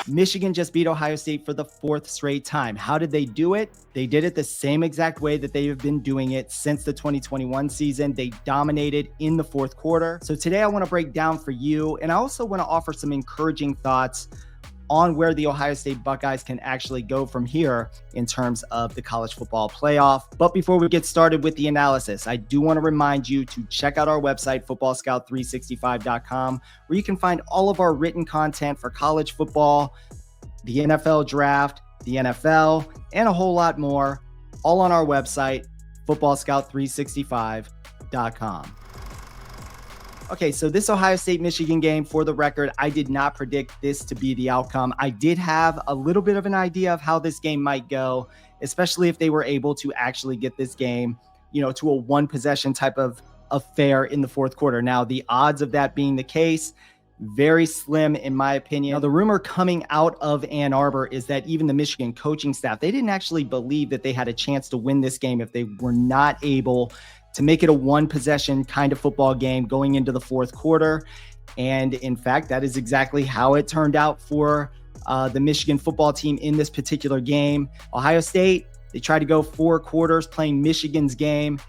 Michigan just beat Ohio State for the fourth straight time. How did they do it? They did it the same exact way that they have been doing it since the 2021 season. They dominated in the fourth quarter. So today I want to break down for you, and I also want to offer some encouraging thoughts on where the Ohio State Buckeyes can actually go from here in terms of the college football playoff. But before we get started with the analysis, I do want to remind you to check out our website, footballscout365.com, where you can find all of our written content for college football, the NFL draft, the NFL, and a whole lot more, all on our website, footballscout365.com. Okay, so this Ohio State-Michigan game, for the record, I did not predict this to be the outcome. I did have a little bit of an idea of how this game might go, especially if they were able to actually get this game, to a one-possession type of affair in the fourth quarter. Now, the odds of that being the case, very slim in my opinion. Now, the rumor coming out of Ann Arbor is that even the Michigan coaching staff, they didn't actually believe that they had a chance to win this game if they were not able to make it a one-possession kind of football game going into the fourth quarter. And in fact, that is exactly how it turned out for the Michigan football team in this particular game. Ohio State, they tried to go 4 quarters playing Michigan's game.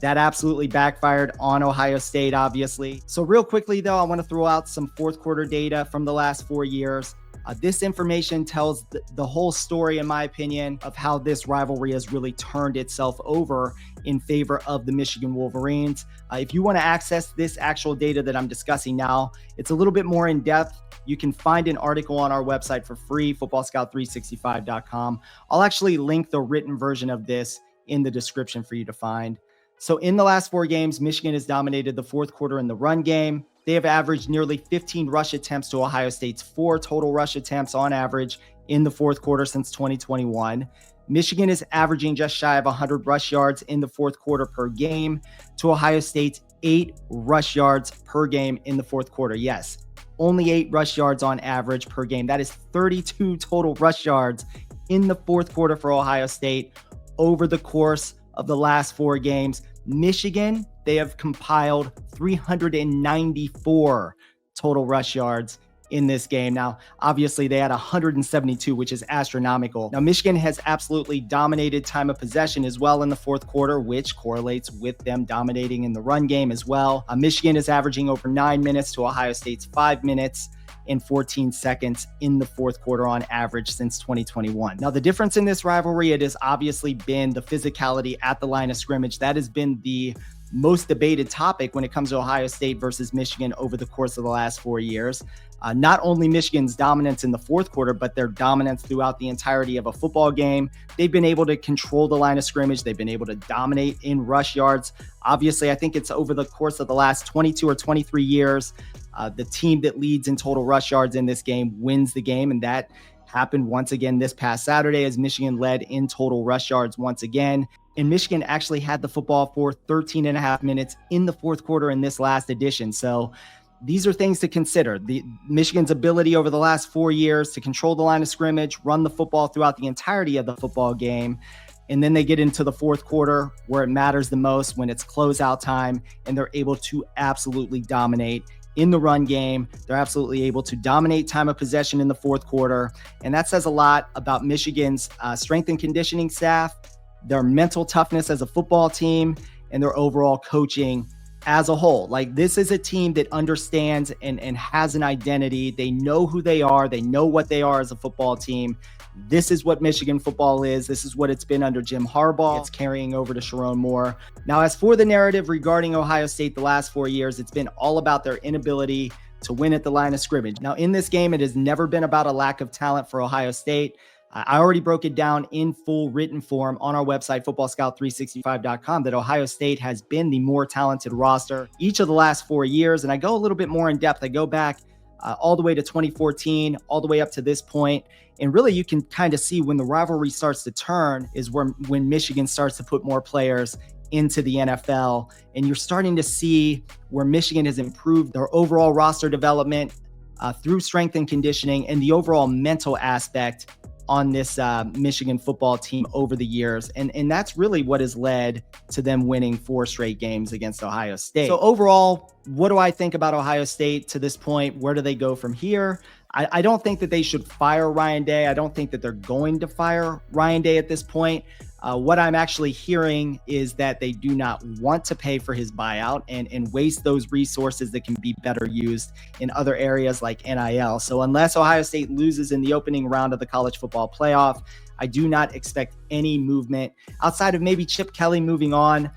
That absolutely backfired on Ohio State, obviously. So real quickly, though, I want to throw out some fourth quarter data from the last 4 years. This information tells the whole story, in my opinion, of how this rivalry has really turned itself over in favor of the Michigan Wolverines. If you want to access this actual data that I'm discussing now, it's a little bit more in depth. You can find an article on our website for free, footballscout365.com. I'll actually link the written version of this in the description for you to find. So in the last 4 games, Michigan has dominated the fourth quarter in the run game. They have averaged nearly 15 rush attempts to Ohio State's 4 total rush attempts on average in the fourth quarter since 2021. Michigan is averaging just shy of 100 rush yards in the fourth quarter per game to Ohio State's 8 rush yards per game in the fourth quarter. Yes, only 8 rush yards on average per game. That is 32 total rush yards in the fourth quarter for Ohio State over the course of the last 4 games. Michigan, they have compiled 394 total rush yards in this game. Now, obviously, they had 172, which is astronomical. Now, Michigan has absolutely dominated time of possession as well in the fourth quarter, which correlates with them dominating in the run game as well. Michigan is averaging over 9 minutes to Ohio State's 5 minutes and 14 seconds in the fourth quarter on average since 2021. Now, the difference in this rivalry, it has obviously been the physicality at the line of scrimmage. That has been the most debated topic when it comes to Ohio State versus Michigan over the course of the last 4 years. Not only Michigan's dominance in the fourth quarter, but their dominance throughout the entirety of a football game. They've been able to control the line of scrimmage. They've been able to dominate in rush yards. Obviously, I think it's over the course of the last 22 or 23 years, the team that leads in total rush yards in this game wins the game. And that happened once again this past Saturday as Michigan led in total rush yards once again. And Michigan actually had the football for 13 and a half minutes in the fourth quarter in this last edition. So these are things to consider. Michigan's ability over the last 4 years to control the line of scrimmage, run the football throughout the entirety of the football game. And then they get into the fourth quarter where it matters the most, when it's closeout time, and they're able to absolutely dominate in the run game. They're absolutely able to dominate time of possession in the fourth quarter. And that says a lot about Michigan's strength and conditioning staff, their mental toughness as a football team, and their overall coaching as a whole. Like, this is a team that understands and has an identity. They know who they are. They know what they are as a football team. This is what Michigan football is. This is what it's been under Jim Harbaugh. It's carrying over to Sharon Moore. Now, as for the narrative regarding Ohio State the last 4 years, it's been all about their inability to win at the line of scrimmage. Now, in this game, it has never been about a lack of talent for Ohio State. I already broke it down in full written form on our website, footballscout365.com, that Ohio State has been the more talented roster each of the last 4 years. And I go a little bit more in depth. I go back all the way to 2014, all the way up to this point. And really, you can kind of see when the rivalry starts to turn is when Michigan starts to put more players into the NFL. And you're starting to see where Michigan has improved their overall roster development through strength and conditioning and the overall mental aspect on this Michigan football team over the years. And that's really what has led to them winning 4 straight games against Ohio State. So overall, what do I think about Ohio State to this point? Where do they go from here? I don't think that they should fire Ryan Day. I don't think that they're going to fire Ryan Day at this point. What I'm actually hearing is that they do not want to pay for his buyout and waste those resources that can be better used in other areas like NIL. So unless Ohio State loses in the opening round of the college football playoff, I do not expect any movement outside of maybe Chip Kelly moving on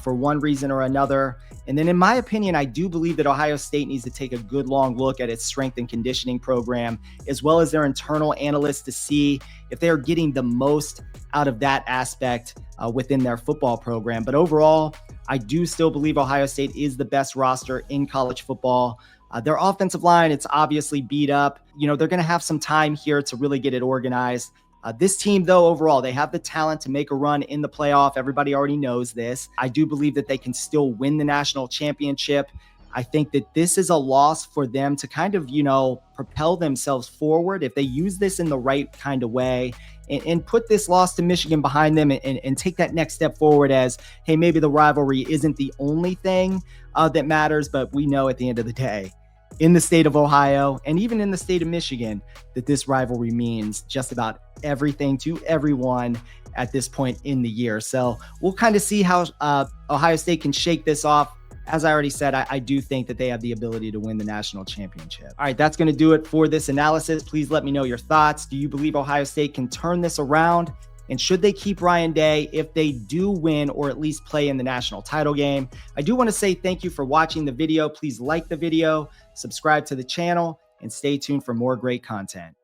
for one reason or another. And then in my opinion, I do believe that Ohio State needs to take a good long look at its strength and conditioning program, as well as their internal analysts, to see if they're getting the most out of that aspect within their football program. But overall, I do still believe Ohio State is the best roster in college football. Their offensive line, it's obviously beat up. You know, they're going to have some time here to really get it organized. This team, though, overall, they have the talent to make a run in the playoff. Everybody already knows this. I do believe that they can still win the national championship. I think that this is a loss for them to kind of, you know, propel themselves forward if they use this in the right kind of way and put this loss to Michigan behind them and take that next step forward as, hey, maybe the rivalry isn't the only thing that matters, but we know at the end of the day, in the state of Ohio and even in the state of Michigan, that this rivalry means just about everything to everyone at this point in the year. So we'll kind of see how Ohio State can shake this off. As I already said, I do think that they have the ability to win the national championship. All right, that's going to do it for this analysis. Please let me know your thoughts. Do you believe Ohio State can turn this around? And should they keep Ryan Day if they do win or at least play in the national title game? I do want to say thank you for watching the video. Please like the video, subscribe to the channel, and stay tuned for more great content.